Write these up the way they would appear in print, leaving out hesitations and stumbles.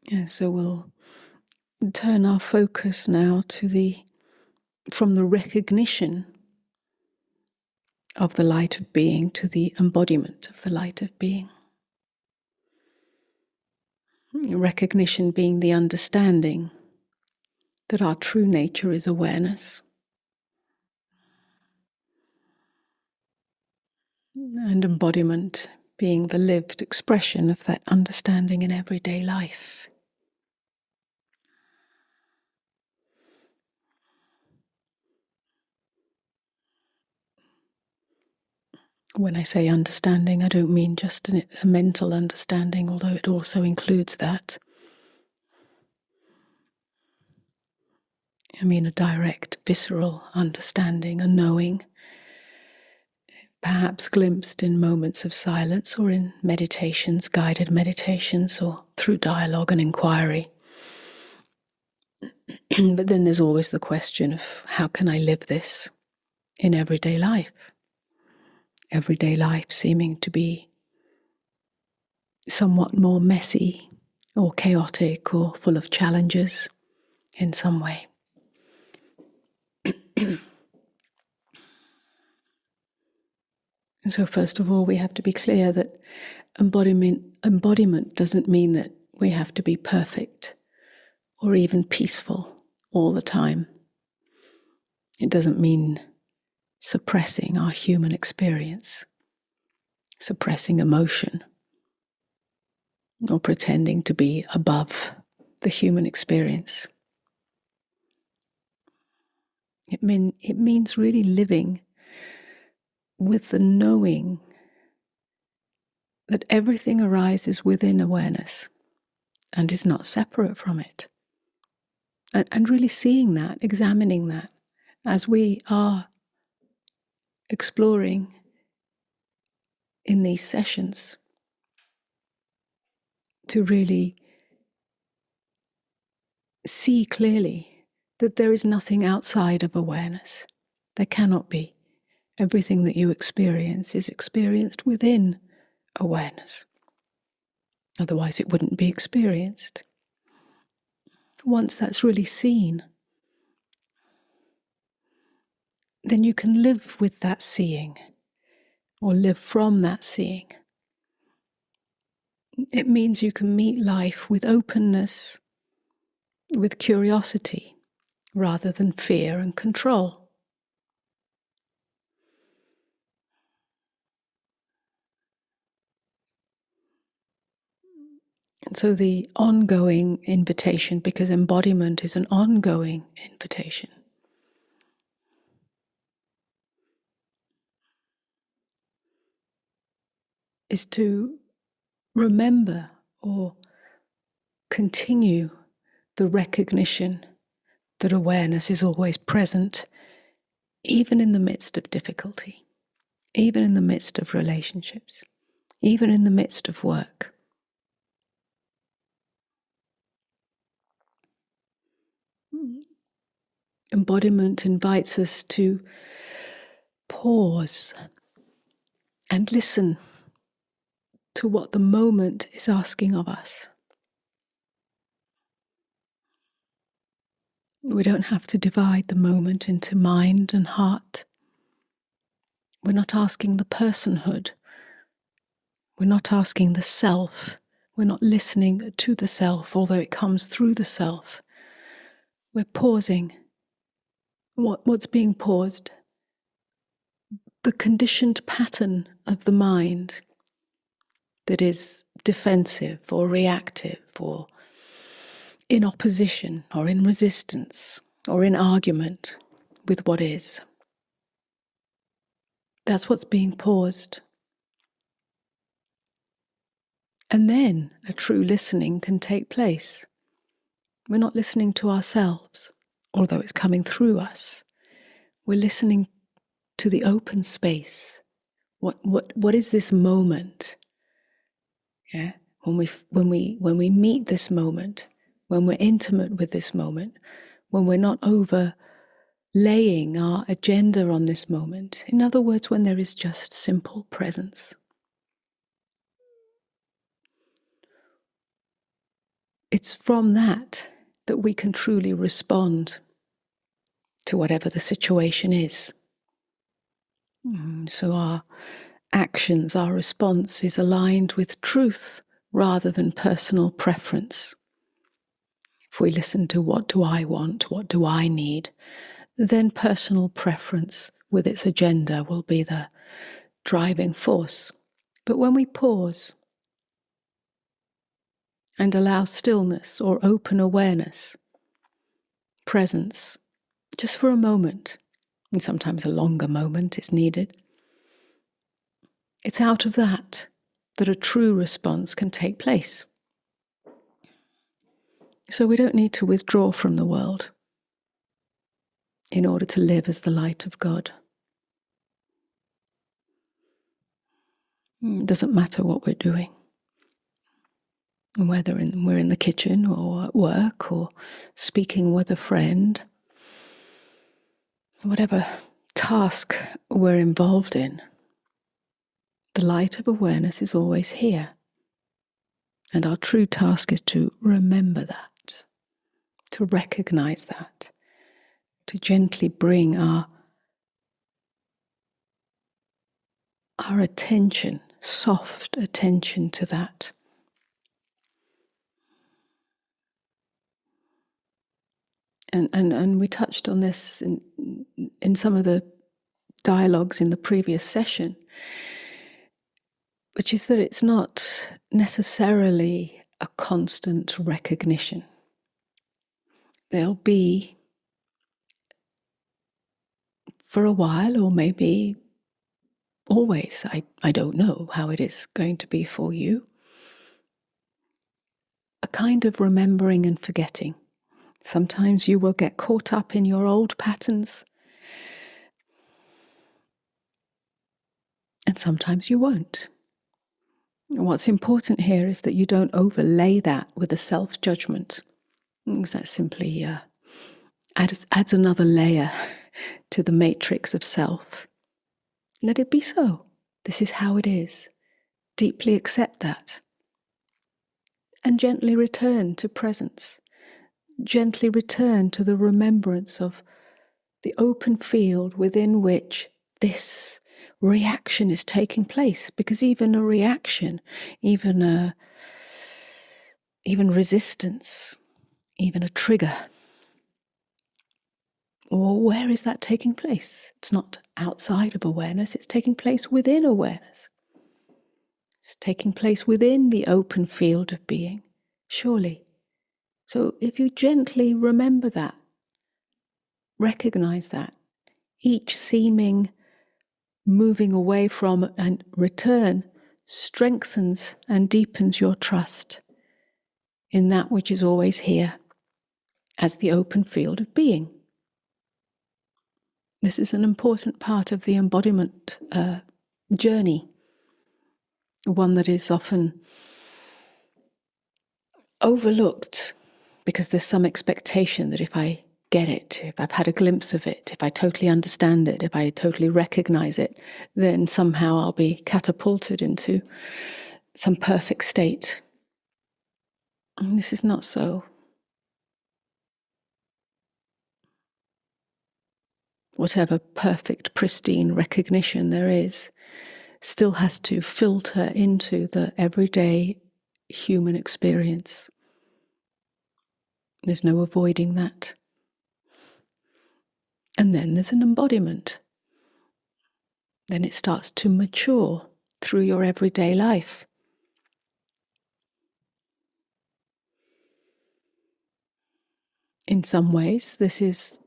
Yeah, so we'll turn our focus now from the recognition of the light of being to the embodiment of the light of being. Recognition being the understanding that our true nature is awareness. And embodiment being the lived expression of that understanding in everyday life. When I say understanding, I don't mean just a mental understanding, although it also includes that. I mean a direct, visceral understanding, a knowing, perhaps glimpsed in moments of silence or in meditations, guided meditations, or through dialogue and inquiry. But then there's always the question of how can I live this in everyday life? Everyday life seeming to be somewhat more messy or chaotic or full of challenges in some way. And so first of all, we have to be clear that embodiment doesn't mean that we have to be perfect or even peaceful all the time. It doesn't mean suppressing our human experience, suppressing emotion, or pretending to be above the human experience. It means really living with the knowing that everything arises within awareness and is not separate from it. And really seeing that, examining that, as we are exploring in these sessions, to really see clearly that there is nothing outside of awareness. There cannot be. Everything that you experience is experienced within awareness. Otherwise it wouldn't be experienced. Once that's really seen, then you can live with that seeing, or live from that seeing. It means you can meet life with openness, with curiosity, rather than fear and control. And so the ongoing invitation, because embodiment is an ongoing invitation, is to remember or continue the recognition that awareness is always present, even in the midst of difficulty, even in the midst of relationships, even in the midst of work. Embodiment invites us to pause and listen to what the moment is asking of us. We don't have to divide the moment into mind and heart. We're not asking the personhood. We're not asking the self. We're not listening to the self, although it comes through the self. We're pausing. What's being paused? The conditioned pattern of the mind that is defensive or reactive or in opposition or in resistance or in argument with what is. That's what's being paused. And then a true listening can take place. We're not listening to ourselves, although it's coming through us. We're listening to the open space. What is this moment? Yeah? When we meet this moment, when we're intimate with this moment, when we're not overlaying our agenda on this moment. In other words, when there is just simple presence. it's from that that we can truly respond to whatever the situation is. So our actions, our response is aligned with truth rather than personal preference. If we listen to what do I want, what do I need, then personal preference with its agenda will be the driving force. But when we pause and allow stillness or open awareness, presence, just for a moment, and sometimes a longer moment is needed, it's out of that a true response can take place. So we don't need to withdraw from the world in order to live as the light of God. It doesn't matter what we're doing, whether we're in the kitchen or at work or speaking with a friend, whatever task we're involved in, the light of awareness is always here. And our true task is to remember that, to recognize that, to gently bring our attention, soft attention to that. And we touched on this in some of the dialogues in the previous session, which is that it's not necessarily a constant recognition. There'll be, for a while, or maybe always, I don't know how it is going to be for you, a kind of remembering and forgetting. Sometimes you will get caught up in your old patterns, and sometimes you won't. And what's important here is that you don't overlay that with a self-judgment, because that simply adds another layer to the matrix of self. Let it be so. This is how it is. Deeply accept that. And gently return to presence. Gently return to the remembrance of the open field within which this reaction is taking place. Because even a reaction, even resistance, even a trigger, or where is that taking place? It's not outside of awareness, it's taking place within awareness. It's taking place within the open field of being, surely. So if you gently remember that, recognize that, each seeming moving away from and return strengthens and deepens your trust in that which is always here as the open field of being. This is an important part of the embodiment journey, one that is often overlooked because there's some expectation that if I get it, if I've had a glimpse of it, if I totally understand it, if I totally recognize it, then somehow I'll be catapulted into some perfect state. And this is not so. Whatever perfect, pristine recognition there is, still has to filter into the everyday human experience. There's no avoiding that. And then there's an embodiment. Then it starts to mature through your everyday life. In some ways, this is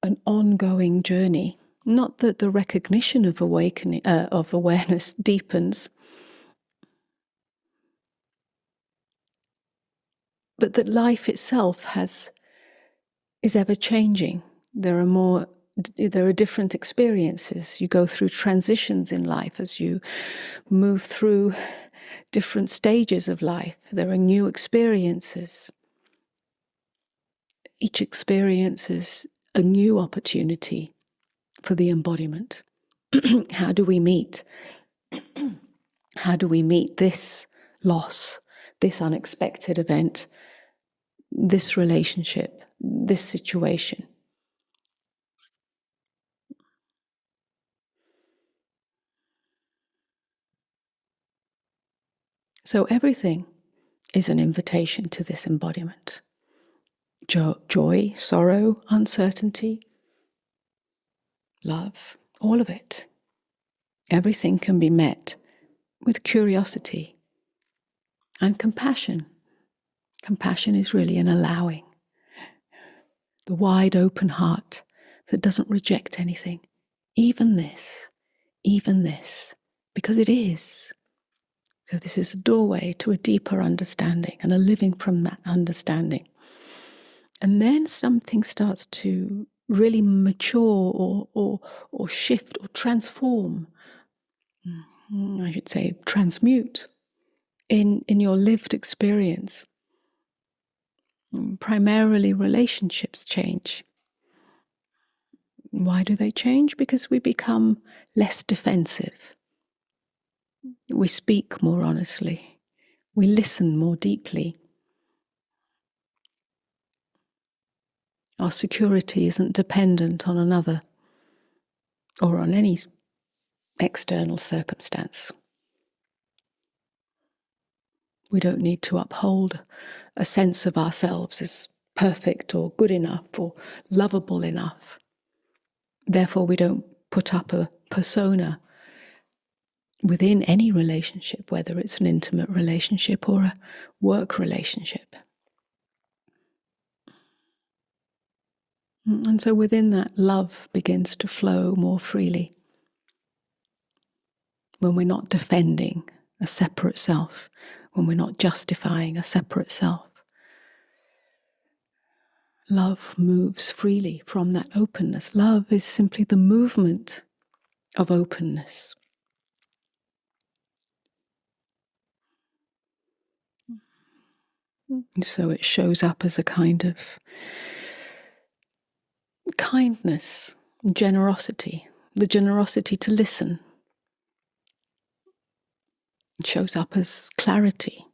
an ongoing journey. Not that the recognition of of awareness deepens, but that life itself is ever changing. There are different experiences. You go through transitions in life as you move through different stages of life. There are new experiences. Each experience is a new opportunity for the embodiment. How do we meet? How do we meet this loss, this unexpected event, this relationship, this situation. So everything is an invitation to this embodiment. Joy, sorrow, uncertainty, love, all of it. Everything can be met with curiosity and compassion. Compassion is really an allowing. The wide open heart that doesn't reject anything. Even this, because it is. So this is a doorway to a deeper understanding and a living from that understanding. And then something starts to really mature or shift or transform. I should say transmute in your lived experience. Primarily relationships change. Why do they change? Because we become less defensive. We speak more honestly. We listen more deeply. Our security isn't dependent on another or on any external circumstance. We don't need to uphold a sense of ourselves as perfect or good enough or lovable enough. Therefore, we don't put up a persona within any relationship, whether it's an intimate relationship or a work relationship. And so within that, love begins to flow more freely. When we're not defending a separate self, when we're not justifying a separate self. Love moves freely from that openness. Love is simply the movement of openness. So it shows up as a kind of kindness, generosity, the generosity to listen. It shows up as clarity,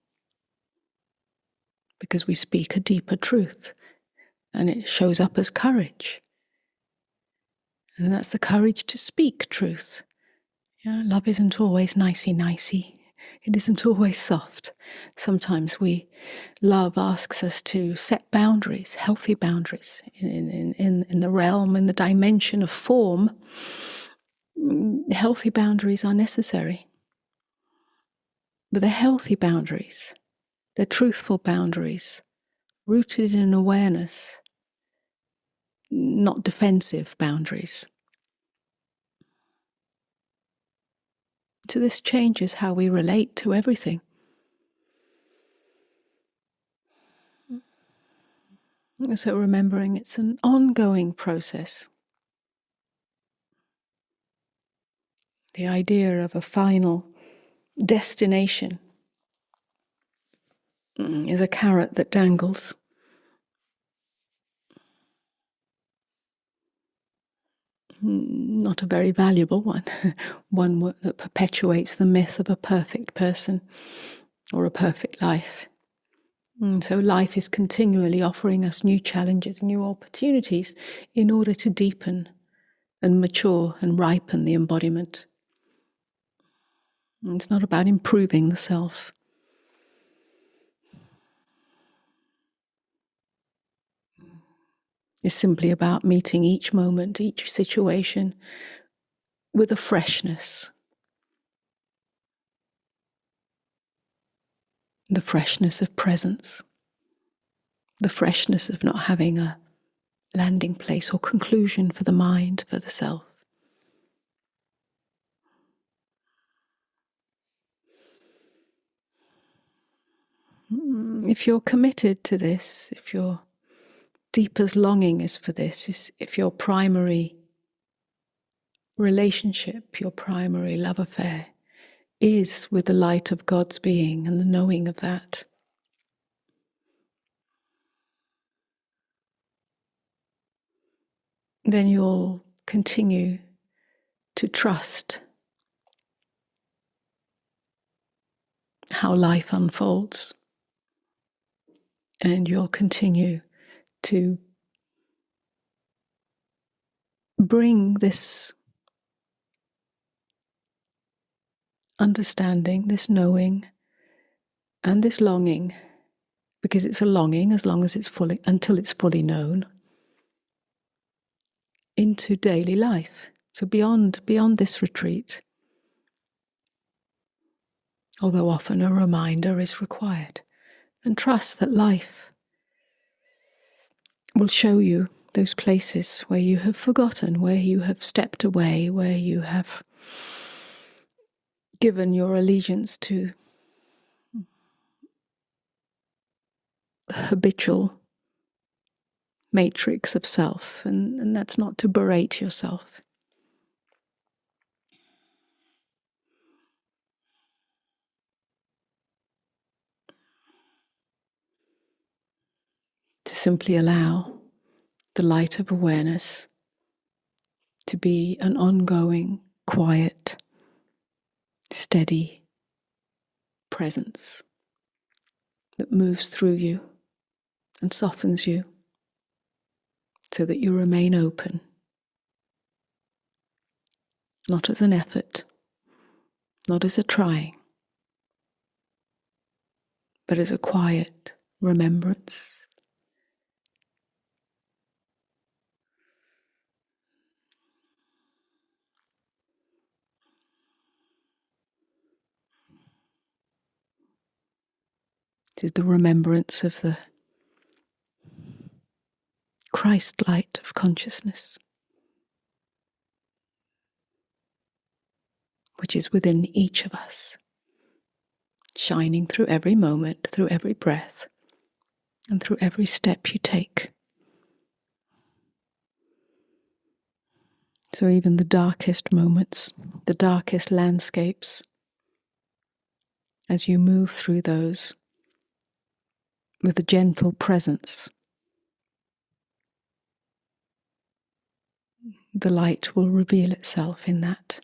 because we speak a deeper truth. And it shows up as courage. And that's the courage to speak truth. Love isn't always nicey-nicey. It isn't always soft. Sometimes love asks us to set boundaries, healthy boundaries, in the realm, in the dimension of form. Healthy boundaries are necessary. But they're healthy boundaries. They're truthful boundaries, rooted in awareness, not defensive boundaries. So this changes how we relate to everything. So remembering it's an ongoing process. The idea of a final destination is a carrot that dangles. Not a very valuable one. One that perpetuates the myth of a perfect person or a perfect life. So life is continually offering us new challenges, new opportunities in order to deepen and mature and ripen the embodiment. It's not about improving the self. It's simply about meeting each moment, each situation with a freshness. The freshness of presence. The freshness of not having a landing place or conclusion for the mind, for the self. If you're committed to this, if your deepest longing is for this, if your primary relationship, your primary love affair is with the light of God's being and the knowing of that, then you'll continue to trust how life unfolds. And you'll continue to bring this understanding, this knowing, and this longing, because it's a longing as long as it's fully, until it's fully known, into daily life. So beyond this retreat, although often a reminder is required, and trust that life will show you those places where you have forgotten, where you have stepped away, where you have given your allegiance to the habitual matrix of self, and that's not to berate yourself. To simply allow the light of awareness to be an ongoing, quiet, steady presence that moves through you and softens you so that you remain open, not as an effort, not as a trying, but as a quiet remembrance. It is the remembrance of the Christ light of consciousness, which is within each of us, shining through every moment, through every breath, and through every step you take. So even the darkest moments, the darkest landscapes, as you move through those with a gentle presence, the light will reveal itself in that.